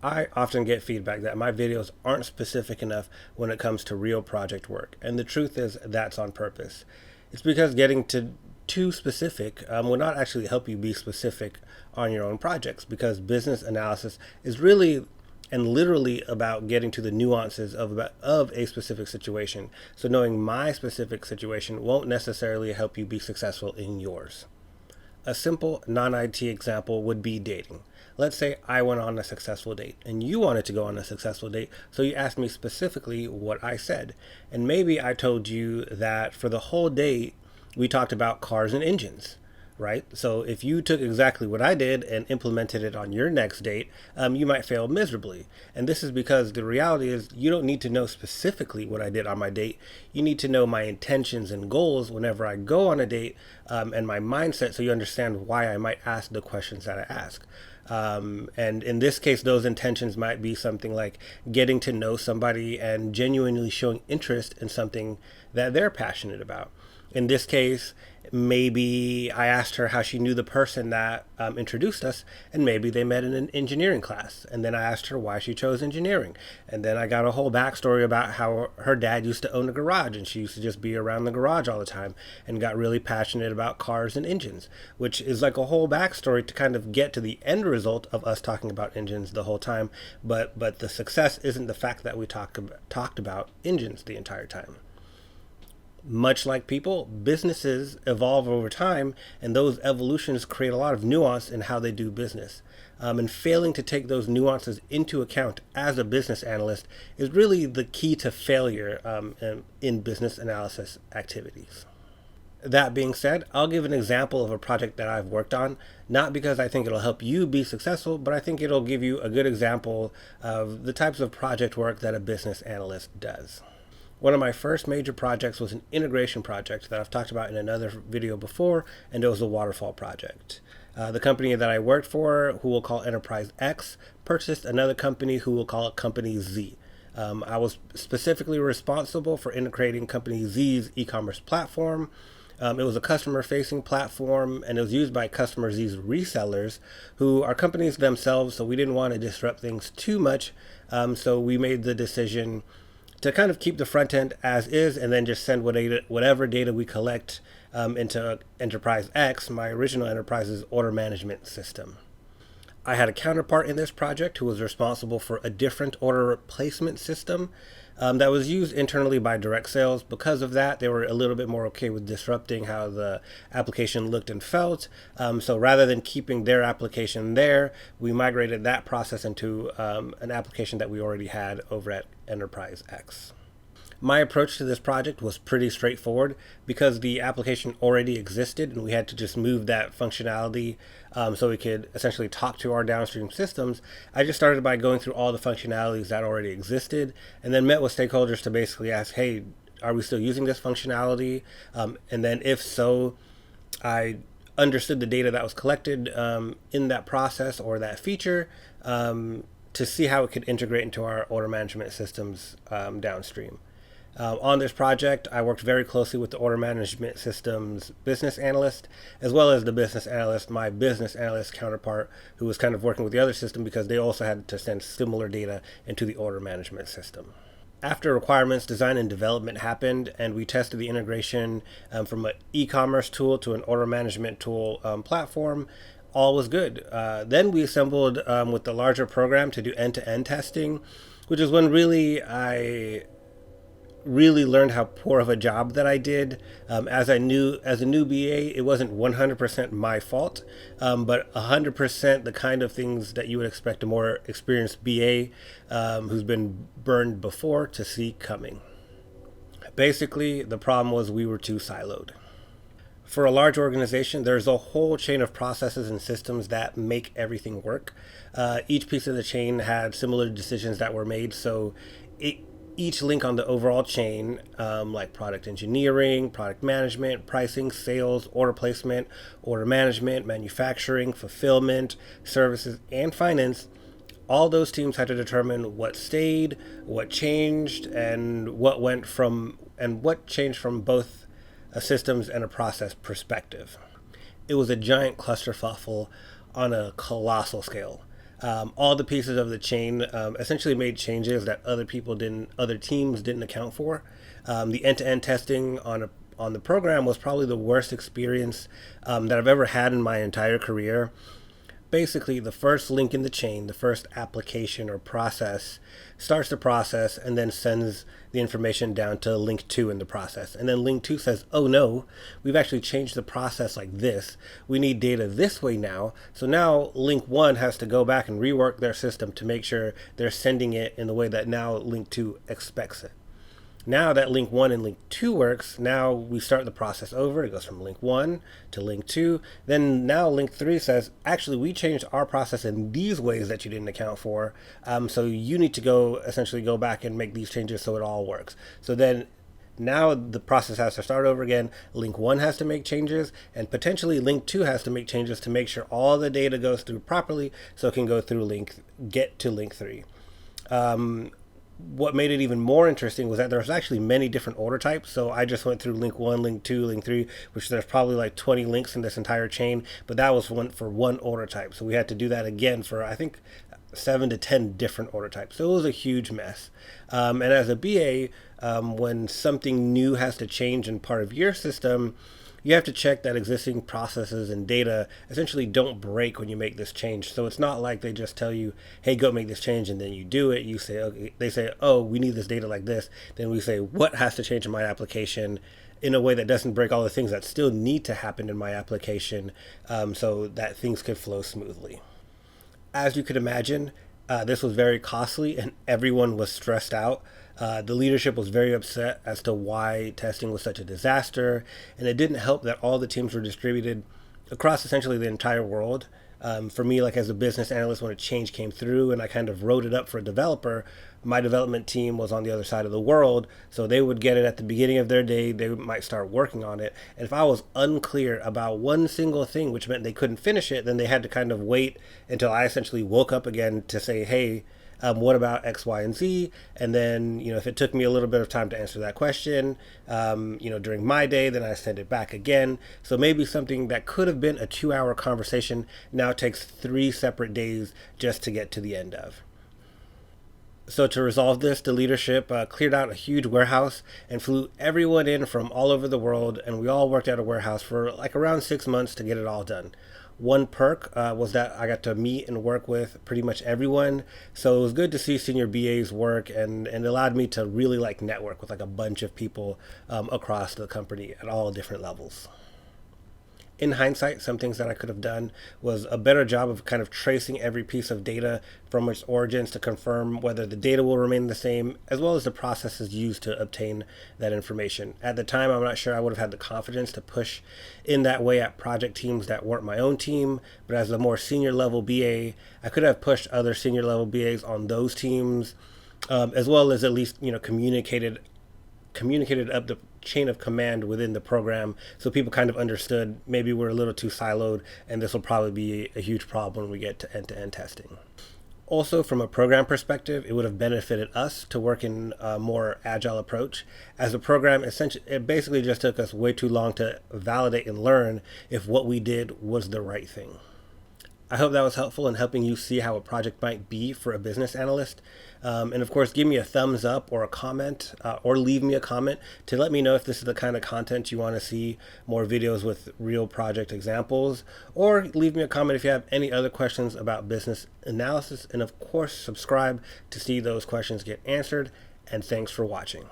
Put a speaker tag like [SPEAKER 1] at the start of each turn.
[SPEAKER 1] I often get feedback that my videos aren't specific enough when it comes to real project work. And the truth is that's on purpose. It's because getting to too specific will not actually help you be specific on your own projects, because business analysis is really and literally about getting to the nuances of a specific situation. So knowing my specific situation won't necessarily help you be successful in yours. A simple non-IT example would be dating. Let's say I went on a successful date and you wanted to go on a successful date, so you asked me specifically what I said. And maybe I told you that for the whole date we talked about cars and engines, right? So if you took exactly what I did and implemented it on your next date, you might fail miserably. And this is because the reality is you don't need to know specifically what I did on my date. You need to know my intentions and goals whenever I go on a date, and my mindset, so you understand why I might ask the questions that I ask. And in this case, those intentions might be something like getting to know somebody and genuinely showing interest in something that they're passionate about. In this case, maybe I asked her how she knew the person that introduced us, and maybe they met in an engineering class. And then I asked her why she chose engineering. And then I got a whole backstory about how her dad used to own a garage, and she used to just be around the garage all the time and got really passionate about cars and engines, which is like a whole backstory to kind of get to the end result of us talking about engines the whole time. But the success isn't the fact that we talked about engines the entire time. Much like people, businesses evolve over time, and those evolutions create a lot of nuance in how they do business. And failing to take those nuances into account as a business analyst is really the key to failure in business analysis activities. That being said, I'll give an example of a project that I've worked on, not because I think it'll help you be successful, but I think it'll give you a good example of the types of project work that a business analyst does. One of my first major projects was an integration project that I've talked about in another video before, and it was a waterfall project. The company that I worked for, who we'll call Enterprise X, purchased another company who we'll call Company Z. I was specifically responsible for integrating Company Z's e-commerce platform. It was a customer-facing platform, and it was used by Customer Z's resellers, who are companies themselves, so we didn't want to disrupt things too much. So we made the decision to kind of keep the front end as is, and then just send whatever data we collect into Enterprise X, my original enterprise's order management system. I had a counterpart in this project who was responsible for a different order placement system that was used internally by direct sales. Because of that, they were a little bit more okay with disrupting how the application looked and felt. So rather than keeping their application there, we migrated that process into an application that we already had over at Enterprise X. My approach to this project was pretty straightforward because the application already existed and we had to just move that functionality so we could essentially talk to our downstream systems. I just started by going through all the functionalities that already existed and then met with stakeholders to basically ask, hey, are we still using this functionality? And then if so, I understood the data that was collected in that process or that feature to see how it could integrate into our order management systems downstream. On this project, I worked very closely with the order management systems business analyst, as well as the business analyst, my business analyst counterpart, who was kind of working with the other system because they also had to send similar data into the order management system. After requirements design and development happened, and we tested the integration from an e-commerce tool to an order management tool platform, all was good. Then we assembled with the larger program to do end-to-end testing, which is when I really learned how poor of a job that I did. As a new BA, it wasn't 100% my fault, but 100% the kind of things that you would expect a more experienced BA who's been burned before to see coming. Basically, the problem was we were too siloed. For a large organization, there's a whole chain of processes and systems that make everything work. Each piece of the chain had similar decisions that were made, so each link on the overall chain, like product engineering, product management, pricing, sales, order placement, order management, manufacturing, fulfillment, services, and finance, all those teams had to determine what stayed, what changed, and what changed from both a systems and a process perspective. It was a giant clusterfuffle on a colossal scale. all the pieces of the chain, essentially made changes that other teams didn't account for. The end-to-end testing on the program was probably the worst experience that I've ever had in my entire career. Basically, the first link in the chain, the first application or process, starts the process and then sends the information down to link 2 in the process. And then link 2 says, oh no, we've actually changed the process like this. We need data this way now. So now link 1 has to go back and rework their system to make sure they're sending it in the way that now link 2 expects it. Now that link 1 and link 2 works, now we start the process over. It goes from link 1 to link 2. Then now link 3 says, actually, we changed our process in these ways that you didn't account for. So you need to essentially go back and make these changes so it all works. So then now the process has to start over again. Link 1 has to make changes, and potentially link 2 has to make changes to make sure all the data goes through properly so it can go through get to link 3. What made it even more interesting was that there's actually many different order types. So I just went through link 1, link 2, link 3, which there's probably like 20 links in this entire chain, but that was for one order type. So we had to do that again for, I think, 7 to 10 different order types. So it was a huge mess. And as a BA, when something new has to change in part of your system, you have to check that existing processes and data essentially don't break when you make this change. So it's not like they just tell you, hey, go make this change, and then you do it. You say, okay, they say, oh, we need this data like this. Then we say, what has to change in my application in a way that doesn't break all the things that still need to happen in my application, so that things could flow smoothly. As you could imagine, this was very costly and everyone was stressed out. The leadership was very upset as to why testing was such a disaster, and it didn't help that all the teams were distributed across essentially the entire world. For me, like as a business analyst, when a change came through and I kind of wrote it up for a developer, my development team was on the other side of the world, so they would get it at the beginning of their day. They might start working on it, and if I was unclear about one single thing, which meant they couldn't finish it, then they had to kind of wait until I essentially woke up again to say, hey, what about X, Y, and Z? And then, if it took me a little bit of time to answer that question, during my day, then I send it back again. So maybe something that could have been a 2-hour conversation now takes 3 separate days just to get to the end of. So to resolve this, the leadership cleared out a huge warehouse and flew everyone in from all over the world, and we all worked at a warehouse for like around 6 months to get it all done. One perk was that I got to meet and work with pretty much everyone. So it was good to see senior BAs work, and it allowed me to really network with a bunch of people across the company at all different levels. In hindsight, some things that I could have done was a better job of kind of tracing every piece of data from its origins to confirm whether the data will remain the same, as well as the processes used to obtain that information. At the time, I'm not sure I would have had the confidence to push in that way at project teams that weren't my own team, but as a more senior level BA, I could have pushed other senior level BAs on those teams, as well as at least communicated up the chain of command within the program, so people kind of understood maybe we're a little too siloed and this will probably be a huge problem when we get to end-to-end testing. Also, from a program perspective, it would have benefited us to work in a more agile approach. As a program, essentially, it basically just took us way too long to validate and learn if what we did was the right thing. I hope that was helpful in helping you see how a project might be for a business analyst. And of course, give me a thumbs up or a comment, or leave me a comment to let me know if this is the kind of content you want to see more videos with real project examples, or leave me a comment if you have any other questions about business analysis. And of course, subscribe to see those questions get answered. And thanks for watching.